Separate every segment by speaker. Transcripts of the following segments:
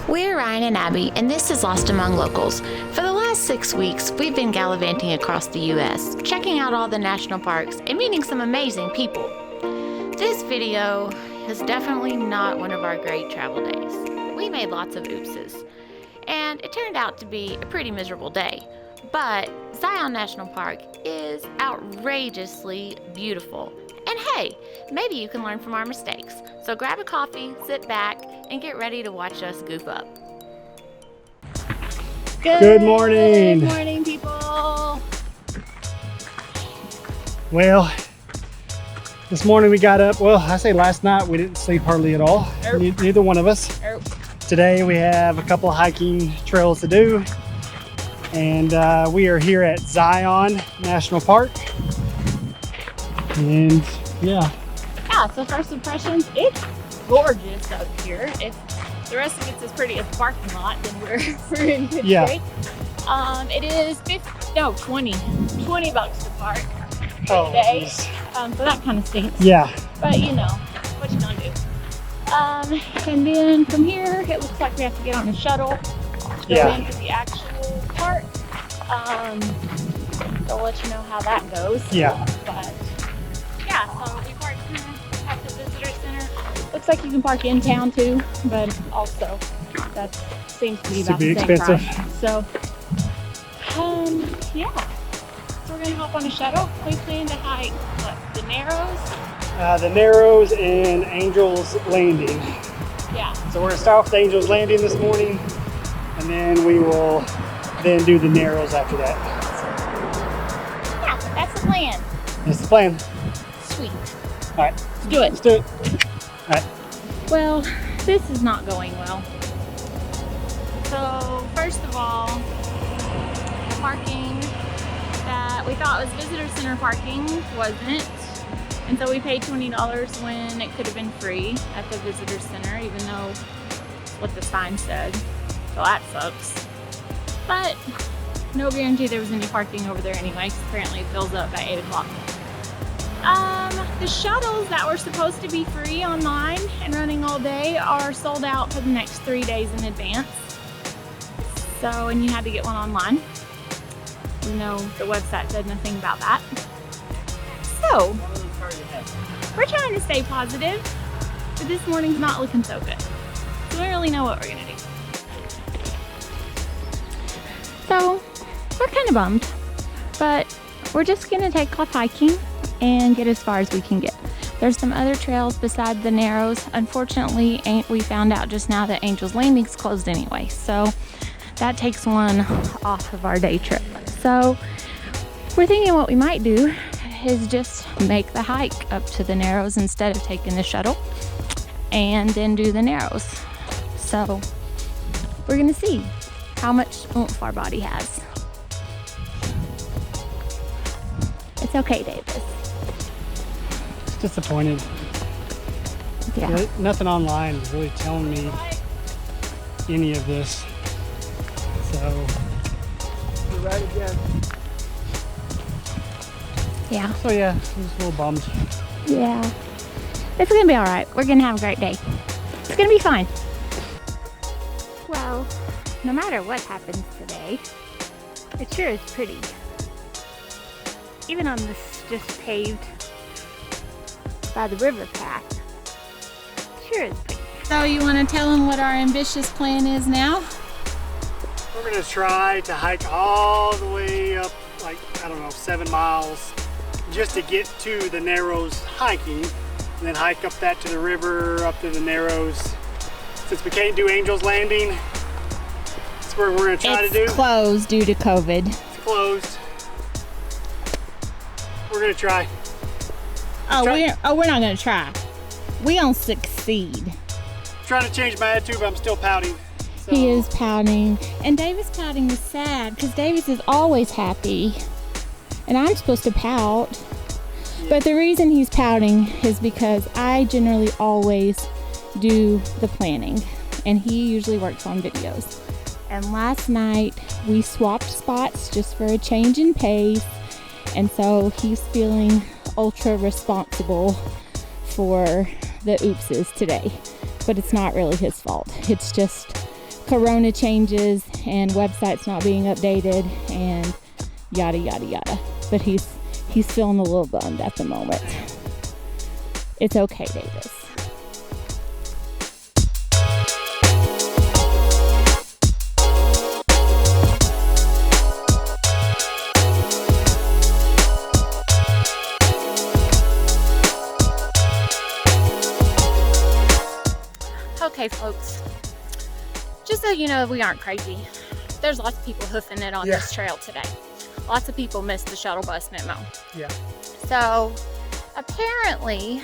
Speaker 1: We're Ryan and Abby, and this is Lost Among Locals. For the last 6 weeks, we've been gallivanting across the U.S., checking out all the national parks and meeting some amazing people. This video is definitely not one of our great travel days. We made lots of oopses, and it turned out to be a pretty miserable day. But Zion National Park is outrageously beautiful. And hey, maybe you can learn from our mistakes. So grab a coffee, sit back, and get ready to watch us goof up.
Speaker 2: Good morning.
Speaker 1: Good morning, people.
Speaker 2: Well, this morning we got up, well, I say last night we didn't sleep hardly at all. Neither one of us. Today we have a couple of hiking trails to do. And we are here at Zion National Park. And yeah,
Speaker 1: so first impressions, it's gorgeous up here. If the rest of it's as pretty as the parking lot, then we're in good shape. It is $20 to park per day. So that kind of stinks. Yeah. But you know, what you gonna do? And then from here, it looks like we have to get on a shuttle to go into the actual park. So I'll let you know how that goes. But so we parked at the visitor center. Looks like you can park in town too, but also that seems to be about the same price. So, so we're gonna hop on a shuttle. We plan to hike the Narrows.
Speaker 2: The Narrows and Angels Landing. So we're gonna start with the Angels Landing this morning, and then we will then do the Narrows after that.
Speaker 1: So, that's the plan.
Speaker 2: That's the plan.
Speaker 1: Sweet.
Speaker 2: All right.
Speaker 1: Let's do it.
Speaker 2: Let's do it. All right.
Speaker 1: Well, this is not going well. So, first of all, the parking that we thought was visitor center parking wasn't. And so we paid $20 when it could have been free at the visitor center, even though that's what the sign said. So that sucks. But no guarantee there was any parking over there anyway, because apparently it fills up by 8 o'clock. The shuttles that were supposed to be free online and running all day are sold out for the next 3 days in advance. So, and you had to get one online. Even though the website said nothing about that. So, we're trying to stay positive, but this morning's not looking so good. So we don't really know what we're gonna do. So, we're kind of bummed, but we're just gonna take off hiking and get as far as we can get. There's some other trails beside the Narrows. Unfortunately, we found out just now that Angels Landing's closed anyway, so that takes one off of our day trip. So we're thinking what we might do is just make the hike up to the Narrows instead of taking the shuttle, and then do the Narrows. So we're gonna see how much oomph our body has. It's okay, Davis.
Speaker 2: Disappointed. Nothing online is really telling me any of this. So you're right again. So I'm just a little bummed.
Speaker 1: It's gonna be all right. We're gonna have a great day. It's gonna be fine. Well, no matter what happens today, it sure is pretty. Even on this just paved by the river path. Sure is pretty. So you want to tell them what our ambitious plan is now?
Speaker 2: We're going to try to hike all the way up, 7 miles, just to get to the Narrows hiking, and then hike up that to the river, up to the Narrows. Since we can't do Angels Landing, that's where we're going to try to do.
Speaker 1: It's closed due to COVID.
Speaker 2: It's closed. We're going to try.
Speaker 1: We're not gonna try. We gonna succeed.
Speaker 2: I'm trying to change my attitude, but I'm still pouting. So.
Speaker 1: He is pouting, and Davis pouting is sad because Davis is always happy, and I'm supposed to pout. But the reason he's pouting is because I generally always do the planning, and he usually works on videos. And last night we swapped spots just for a change in pace, and so he's feeling ultra responsible for the oopses today, but it's not really his fault. It's just corona changes and websites not being updated and yada yada yada. But he's feeling a little bummed at the moment. It's okay, Davis. Okay, folks, just so you know, we aren't crazy. There's lots of people hoofing it on this trail today. Lots of people missed the shuttle bus memo.
Speaker 2: Yeah.
Speaker 1: So apparently,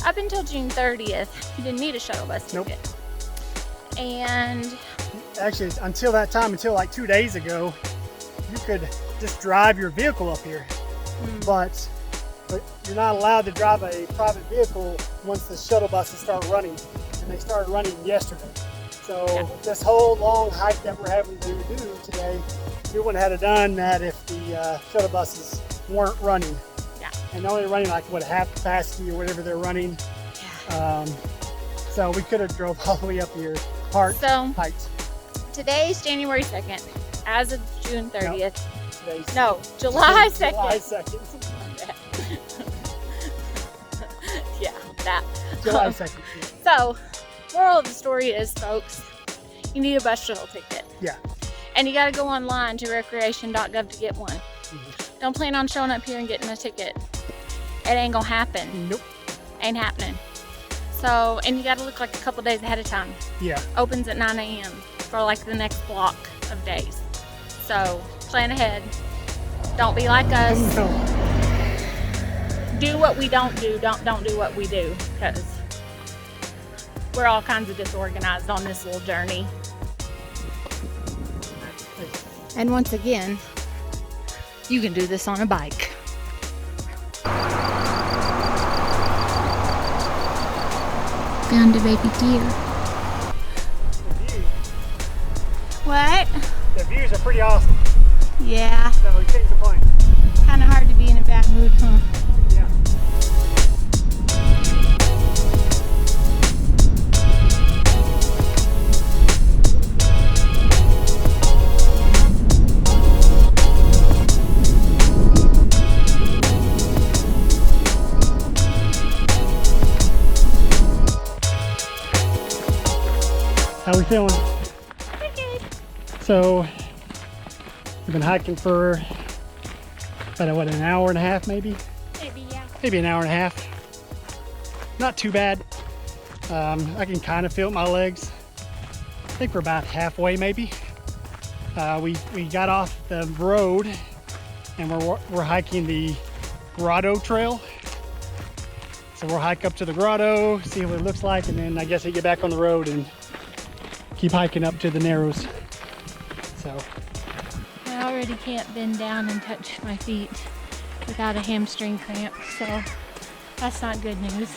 Speaker 1: up until June 30th, you didn't need a shuttle bus ticket.
Speaker 2: Nope.
Speaker 1: And
Speaker 2: actually, until that time, until like 2 days ago, you could just drive your vehicle up here. But you're not allowed to drive a private vehicle once the shuttle buses start running. And they started running yesterday. So this whole long hike that we're having to do today, we wouldn't have done that if the shuttle buses weren't running.
Speaker 1: Yeah.
Speaker 2: And they're only running like what, half capacity or whatever they're running. Yeah. So we could have drove all the way up here, Heights.
Speaker 1: Today's January 2nd, as of June 30th.
Speaker 2: No,
Speaker 1: July 2nd.
Speaker 2: July 2nd.
Speaker 1: Yeah, that.
Speaker 2: July 2nd.
Speaker 1: So, moral of the story is, folks, you need a bus shuttle ticket.
Speaker 2: Yeah.
Speaker 1: And you got to go online to recreation.gov to get one. Don't plan on showing up here and getting a ticket. It ain't gonna happen.
Speaker 2: Nope.
Speaker 1: Ain't happening. So, and you got to look like a couple days ahead of time.
Speaker 2: Yeah.
Speaker 1: Opens at 9 a.m. for like the next block of days. So, plan ahead. Don't be like us.
Speaker 2: No.
Speaker 1: Do what we don't do. Don't do what we do, because we're all kinds of disorganized on this little journey. And once again, you can do this on a bike. Found a baby deer. What?
Speaker 2: The views are pretty awesome.
Speaker 1: Yeah.
Speaker 2: So you can't complain.
Speaker 1: Kind of hard to be in a bad mood, huh?
Speaker 2: Yeah. How we feeling?
Speaker 1: Okay.
Speaker 2: So we've been hiking for about what, an hour and a half maybe?
Speaker 1: Maybe, yeah.
Speaker 2: Maybe an hour and a half. Not too bad. I can kind of feel my legs. I think we're about halfway maybe. We got off the road and we're hiking the grotto trail. So we'll hike up to the grotto, see what it looks like, and then I guess we get back on the road and keep hiking up to the Narrows. So
Speaker 1: I already can't bend down and touch my feet without a hamstring cramp, so that's not good news.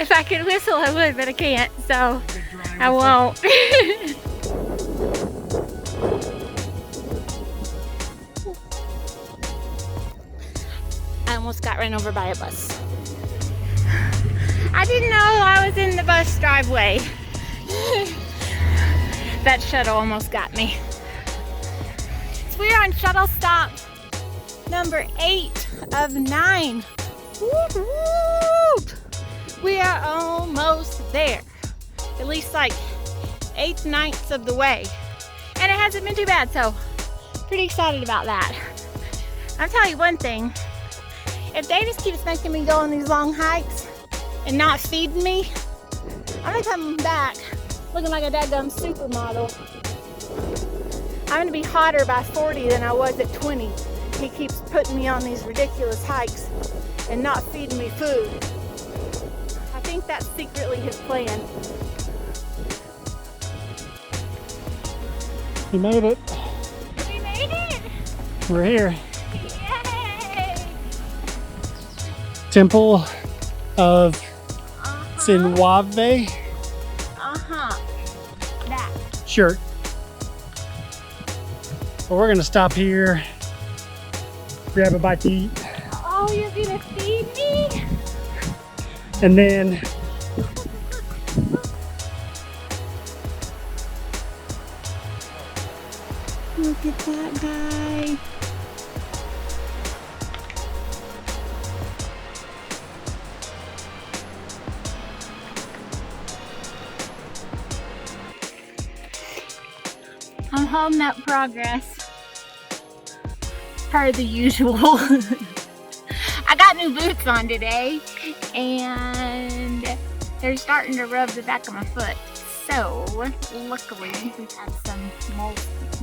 Speaker 1: If I could whistle, I would, but I can't, so I won't. I almost got run over by a bus. I didn't know I was in the bus driveway. That shuttle almost got me. So we're on shuttle stop number 8 of 9. Whoop, whoop. We are almost there. At least like 8/9 of the way. And it hasn't been too bad, so pretty excited about that. I'll tell you one thing. If they just keeps making me go on these long hikes and not feeding me, I'm gonna come back looking like a dadgum supermodel. I'm gonna be hotter by 40 than I was at 20. He keeps putting me on these ridiculous hikes and not feeding me food. I think that's secretly his plan.
Speaker 2: We made it.
Speaker 1: We made it!
Speaker 2: We're here.
Speaker 1: Yay!
Speaker 2: Temple of Sinwave.
Speaker 1: That.
Speaker 2: Sure. Well, we're gonna stop here, grab a bite to eat,
Speaker 1: Oh, you're gonna feed me?
Speaker 2: and then
Speaker 1: Look at that guy. I'm holding up progress per the usual. I got new boots on today and they're starting to rub the back of my foot. So luckily we've had some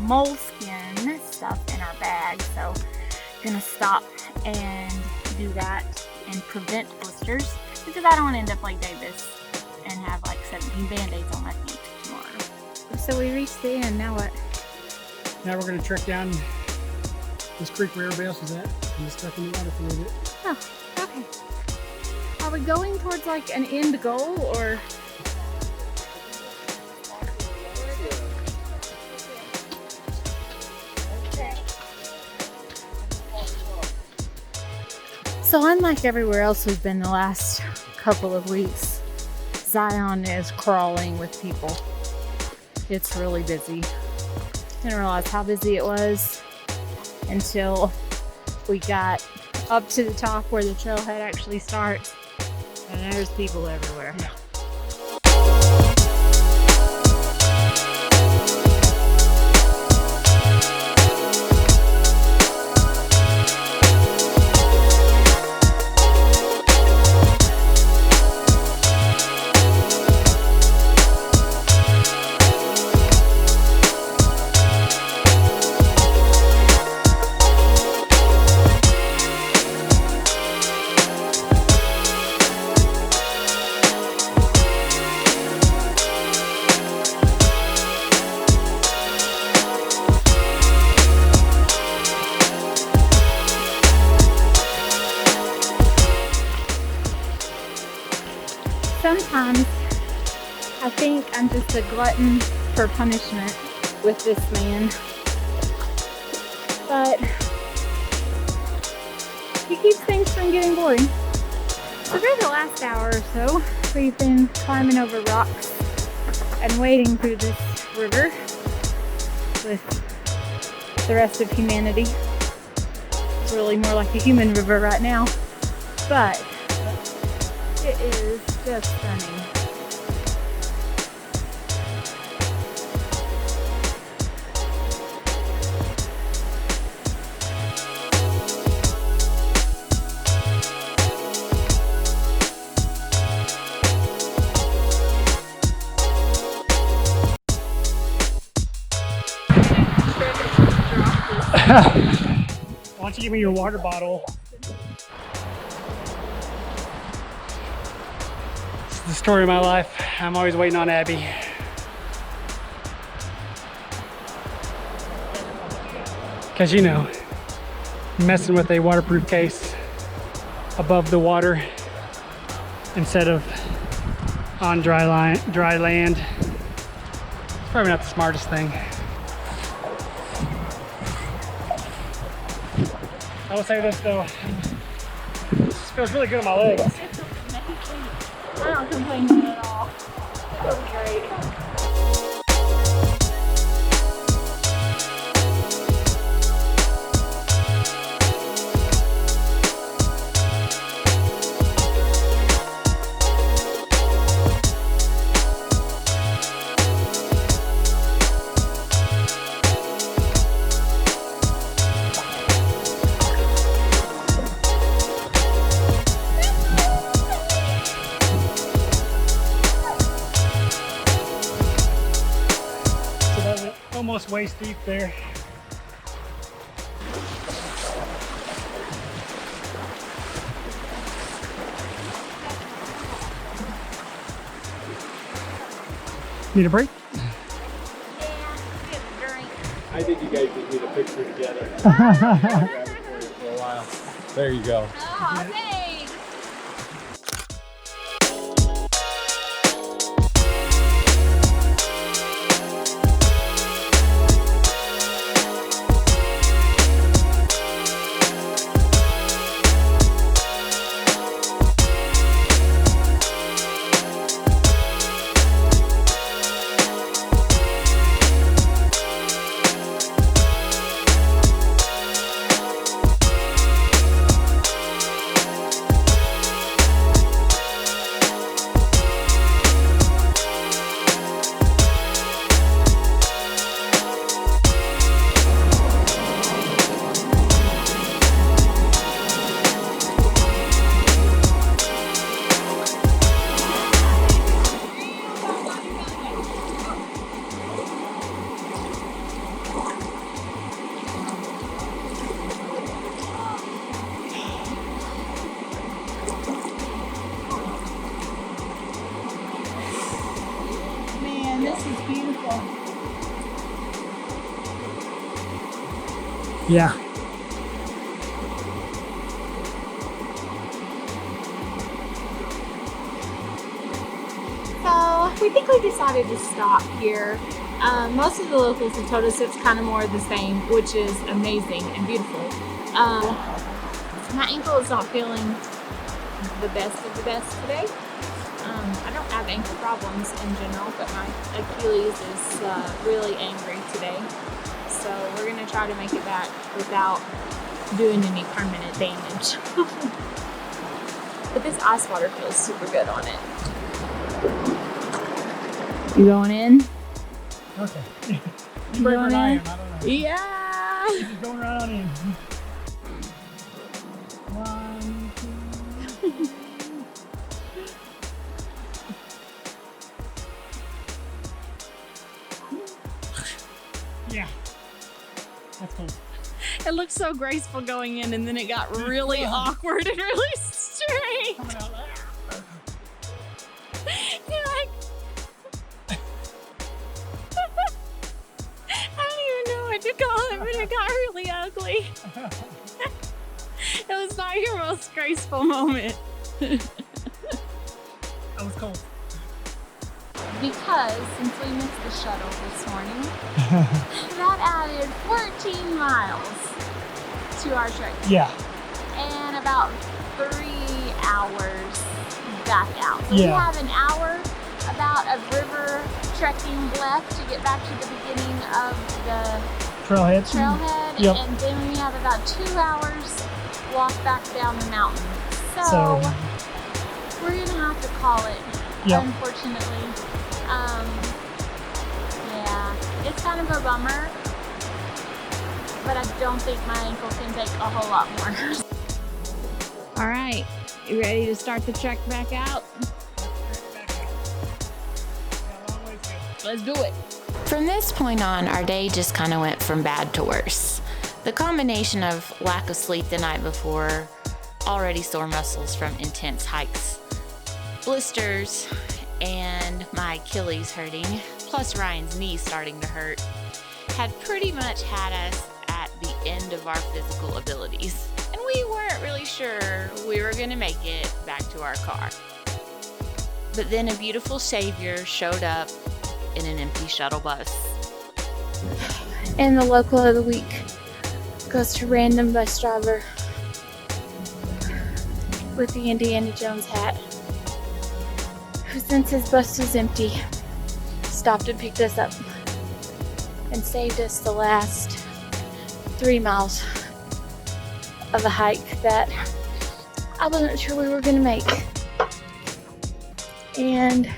Speaker 1: moleskin stuff in our bag, so I'm gonna stop and do that and prevent blisters because I don't want to end up like Davis and have like 17 band-aids on my feet tomorrow. So we reached the end, now what?
Speaker 2: now we're gonna trek down this creek where everybody else is at and just stuck in the water for a little bit.
Speaker 1: Oh, okay. Are we going towards like an end goal or? So unlike everywhere else we've been the last couple of weeks, Zion is crawling with people. It's really busy. Didn't realize how busy it was until we got up to the top where the trailhead actually starts, and there's people everywhere.
Speaker 2: Yeah.
Speaker 1: Sometimes I think I'm just a glutton for punishment with this man, but he keeps things from getting boring. So for the last hour or so, we've been climbing over rocks and wading through this river with the rest of humanity. It's really more like a human river right now, but it is just stunning.
Speaker 2: Why don't you give me your water bottle? This is the story of my life. I'm always waiting on Abby. Because you know, messing with a waterproof case above the water instead of on dry land. It's probably not the smartest thing. I will say this though, this feels really good on my legs.
Speaker 1: It's amazing. I don't complain at all. It was great.
Speaker 2: waist deep there. Need a break?
Speaker 3: I think you guys just need a picture together. For a while. There you go.
Speaker 1: Oh, thanks. This is beautiful.
Speaker 2: Yeah.
Speaker 1: So we think we decided to stop here. Most of the locals have told us it's kind of more of the same, which is amazing and beautiful. My ankle is not feeling the best of the best today. I don't have ankle problems in general, but my Achilles is really angry today. So we're going to try to make it back without doing any permanent damage. But this ice water feels super good on it. You going in?
Speaker 2: Okay.
Speaker 1: You going in?
Speaker 2: I don't know.
Speaker 1: Yeah!
Speaker 2: Just going right on in. 1, 2. Yeah, that's cool.
Speaker 1: It looked so graceful going in, and then it got really awkward and really strange.
Speaker 2: Coming out loud.
Speaker 1: You're like, I don't even know what to call it, but it got really ugly. It was not your most graceful moment.
Speaker 2: That was cool.
Speaker 1: Because since we missed the shuttle this morning, that added 14 miles to our trek.
Speaker 2: Yeah.
Speaker 1: And about 3 hours back out. So
Speaker 2: Yeah.
Speaker 1: we have an hour about of river trekking left to get back to the beginning of the
Speaker 2: Trailhead.
Speaker 1: trailhead.
Speaker 2: Yep.
Speaker 1: And then we have about 2 hours walk back down the mountain.
Speaker 2: So
Speaker 1: We're gonna have to call it,
Speaker 2: Yep.
Speaker 1: unfortunately. Yeah, it's kind of a bummer, but I don't think my ankle can take a whole lot more. All right, you ready to start the trek back out? Let's do it.
Speaker 4: From this point on, our day just kind of went from bad to worse. The combination of lack of sleep the night before, already sore muscles from intense hikes, blisters, and my Achilles hurting, plus Ryan's knee starting to hurt, had pretty much had us at the end of our physical abilities. And we weren't really sure we were going to make it back to our car. But then a beautiful savior showed up in an empty shuttle bus.
Speaker 1: And the local of the week goes to random bus driver with the Indiana Jones hat, who, since his bus was empty, stopped and picked us up and saved us the last 3 miles of a hike that I wasn't sure we were going to make. And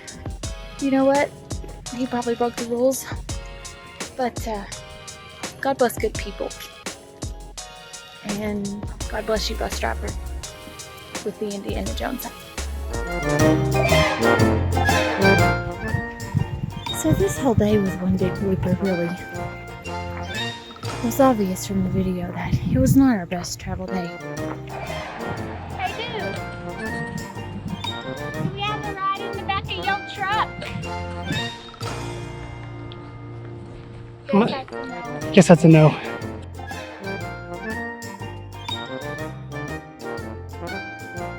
Speaker 1: you know what? He probably broke the rules, but God bless good people. And God bless you, bus driver, with the Indiana Jones hat. So this whole day was one big blooper, really. It was obvious from the video that it was not our best travel day. Hey, dude! Do we have a ride in the back of your truck?
Speaker 2: Guess that's a no.